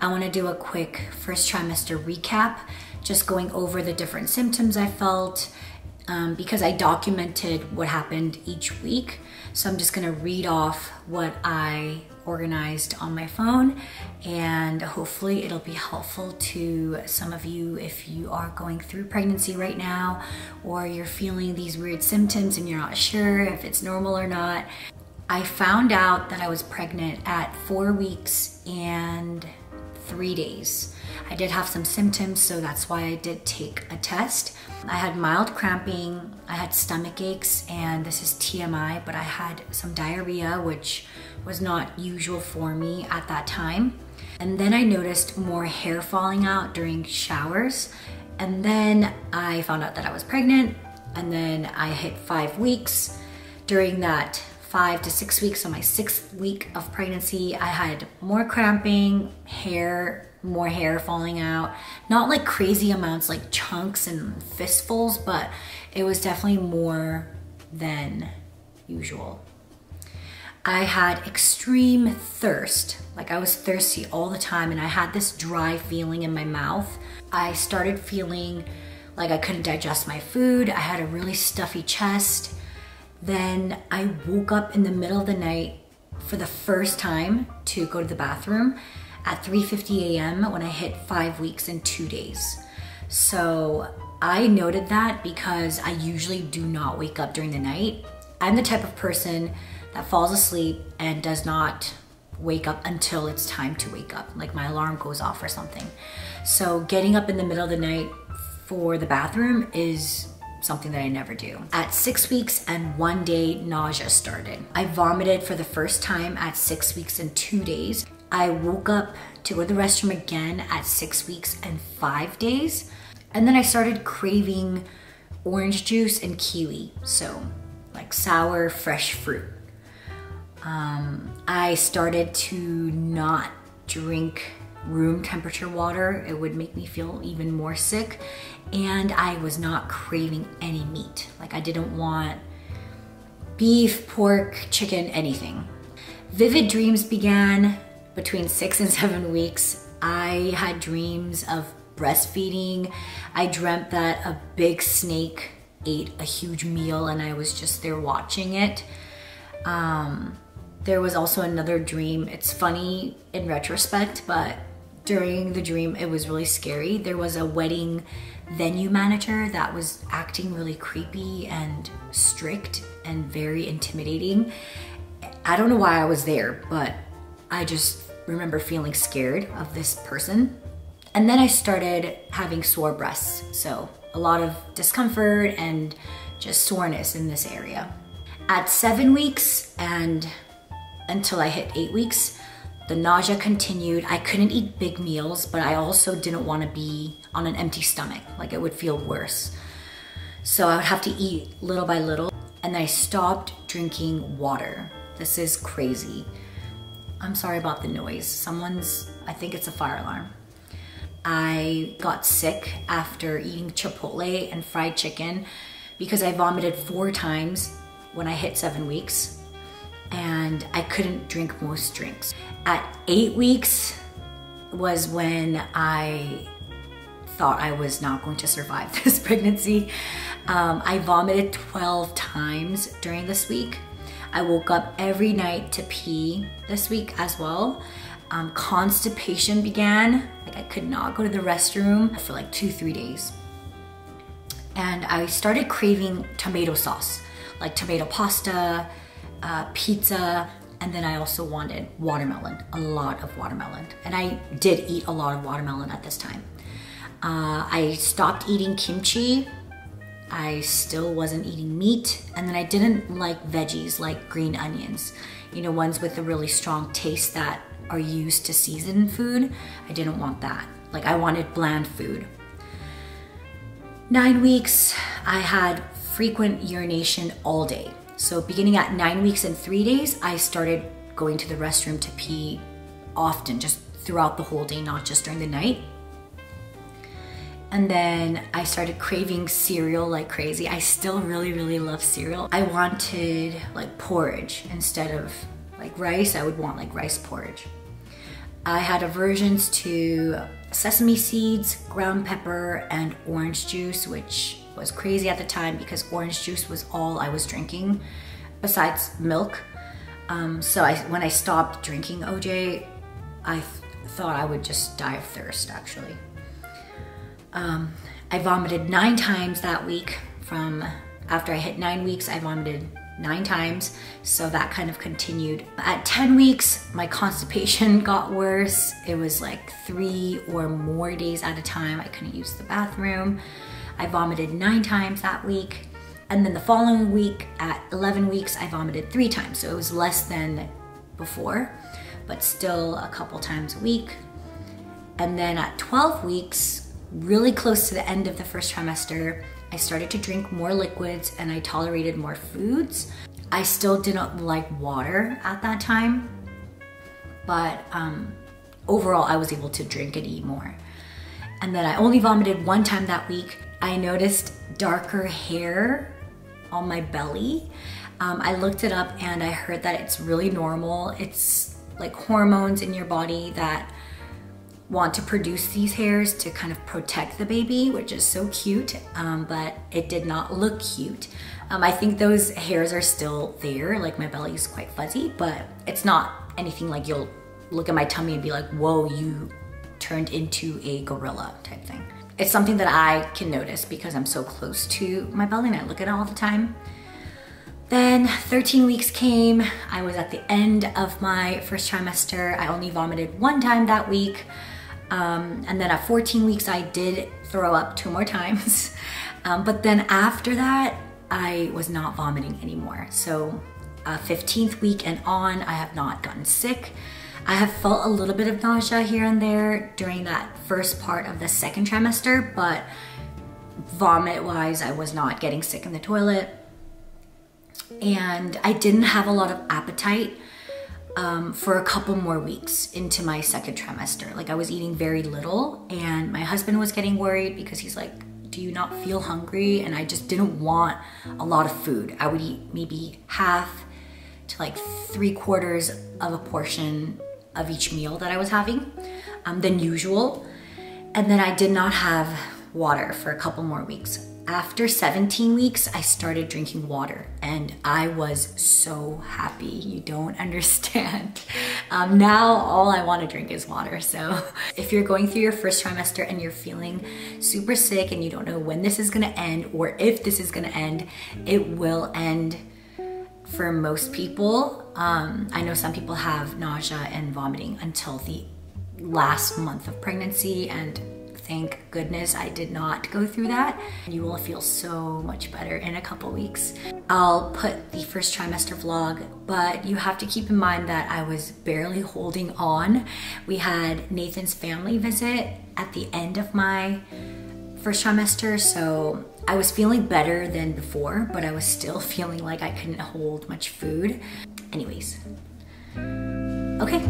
I want to do a quick first trimester recap, just going over the different symptoms I felt, because I documented what happened each week. So I'm just gonna read off what I organized on my phone, and hopefully it'll be helpful to some of you if you are going through pregnancy right now, or you're feeling these weird symptoms and you're not sure if it's normal or not. I found out that I was pregnant at 4 weeks and 3 days. I did have some symptoms, so that's why I did take a test. I had mild cramping, I had stomach aches, and this is TMI, but I had some diarrhea, which was not usual for me at that time. And then I noticed more hair falling out during showers. And then I found out that I was pregnant, and then I hit 5 weeks. During that 5 to 6 weeks, so my 6th week of pregnancy, I had more cramping, more hair falling out. Not like crazy amounts, like chunks and fistfuls, but it was definitely more than usual. I had extreme thirst, like I was thirsty all the time, and I had this dry feeling in my mouth. I started feeling like I couldn't digest my food. I had a really stuffy chest. Then I woke up in the middle of the night for the first time to go to the bathroom at 3:50 a.m. when I hit 5 weeks and 2 days. So I noted that because I usually do not wake up during the night. I'm the type of person that falls asleep and does not wake up until it's time to wake up, like my alarm goes off or something. So getting up in the middle of the night for the bathroom is something that I never do. At 6 weeks and 1 day, nausea started. I vomited for the first time at 6 weeks and 2 days. I woke up to go to the restroom again at 6 weeks and 5 days. And then I started craving orange juice and kiwi, so like sour, fresh fruit. I started to not drink room temperature water. It would make me feel even more sick. And I was not craving any meat. Like I didn't want beef, pork, chicken, anything. Vivid dreams began between 6 and 7 weeks. I had dreams of breastfeeding. I dreamt that a big snake ate a huge meal and I was just there watching it. There was also another dream. It's funny in retrospect, but during the dream, it was really scary. There was a wedding venue manager that was acting really creepy and strict and very intimidating. I don't know why I was there, but I just remember feeling scared of this person. And then I started having sore breasts. So a lot of discomfort and just soreness in this area. At 7 weeks and until I hit 8 weeks, the nausea continued. I couldn't eat big meals, but I also didn't want to be on an empty stomach. Like it would feel worse. So I would have to eat little by little. And I stopped drinking water. This is crazy. I'm sorry about the noise. I think it's a fire alarm. I got sick after eating Chipotle and fried chicken because I vomited 4 times when I hit 7 weeks. And I couldn't drink most drinks. At 8 weeks was when I thought I was not going to survive this pregnancy. I vomited 12 times during this week. I woke up every night to pee this week as well. Constipation began. Like I could not go to the restroom for like 2-3 days. And I started craving tomato sauce, like tomato pasta, pizza, and then I also wanted watermelon, a lot of watermelon. And I did eat a lot of watermelon at this time. I stopped eating kimchi. I still wasn't eating meat. And then I didn't like veggies like green onions, you know, ones with a really strong taste that are used to season food. I didn't want that. Like I wanted bland food. 9 weeks, I had frequent urination all day. So beginning at 9 weeks and 3 days, I started going to the restroom to pee often, just throughout the whole day, not just during the night. And then I started craving cereal like crazy. I still really, really love cereal. I wanted like porridge instead of like rice. I would want like rice porridge. I had aversions to sesame seeds, ground pepper, and orange juice, which was crazy at the time because orange juice was all I was drinking besides milk. So when I stopped drinking OJ, I thought I would just die of thirst, actually. I vomited 9 times that week. After I hit 9 weeks, I vomited 9 times, so that kind of continued. At 10 weeks, my constipation got worse. It was like 3 or more days at a time. I couldn't use the bathroom. I vomited 9 times that week. And then the following week, at 11 weeks, I vomited 3 times. So it was less than before, but still a couple times a week. And then at 12 weeks, really close to the end of the first trimester, I started to drink more liquids and I tolerated more foods. I still didn't like water at that time, but overall I was able to drink and eat more. And then I only vomited 1 time that week. I noticed darker hair on my belly. I looked it up and I heard that it's really normal. It's like hormones in your body that want to produce these hairs to kind of protect the baby, which is so cute, but it did not look cute. I think those hairs are still there, like my belly is quite fuzzy, but it's not anything like you'll look at my tummy and be like, whoa, you turned into a gorilla type thing. It's something that I can notice because I'm so close to my belly and I look at it all the time. Then 13 weeks came. I was at the end of my first trimester. I only vomited 1 time that week. And then at 14 weeks, I did throw up 2 more times. But then after that, I was not vomiting anymore. So 15th week and on, I have not gotten sick. I have felt a little bit of nausea here and there during that first part of the second trimester, but vomit-wise, I was not getting sick in the toilet. And I didn't have a lot of appetite for a couple more weeks into my second trimester. Like I was eating very little and my husband was getting worried because he's like, do you not feel hungry? And I just didn't want a lot of food. I would eat maybe half to like 3/4 of a portion of each meal that I was having than usual. And then I did not have water for a couple more weeks. After 17 weeks, I started drinking water and I was so happy. You don't understand. Now all I want to drink is water. So if you're going through your first trimester and you're feeling super sick and you don't know when this is going to end or if this is going to end, it will end for most people. I know some people have nausea and vomiting until the last month of pregnancy, and thank goodness I did not go through that. You will feel so much better in a couple weeks. I'll put the first trimester vlog, but you have to keep in mind that I was barely holding on. We had Nathan's family visit at the end of my first trimester, so I was feeling better than before, but I was still feeling like I couldn't hold much food. Anyways, okay.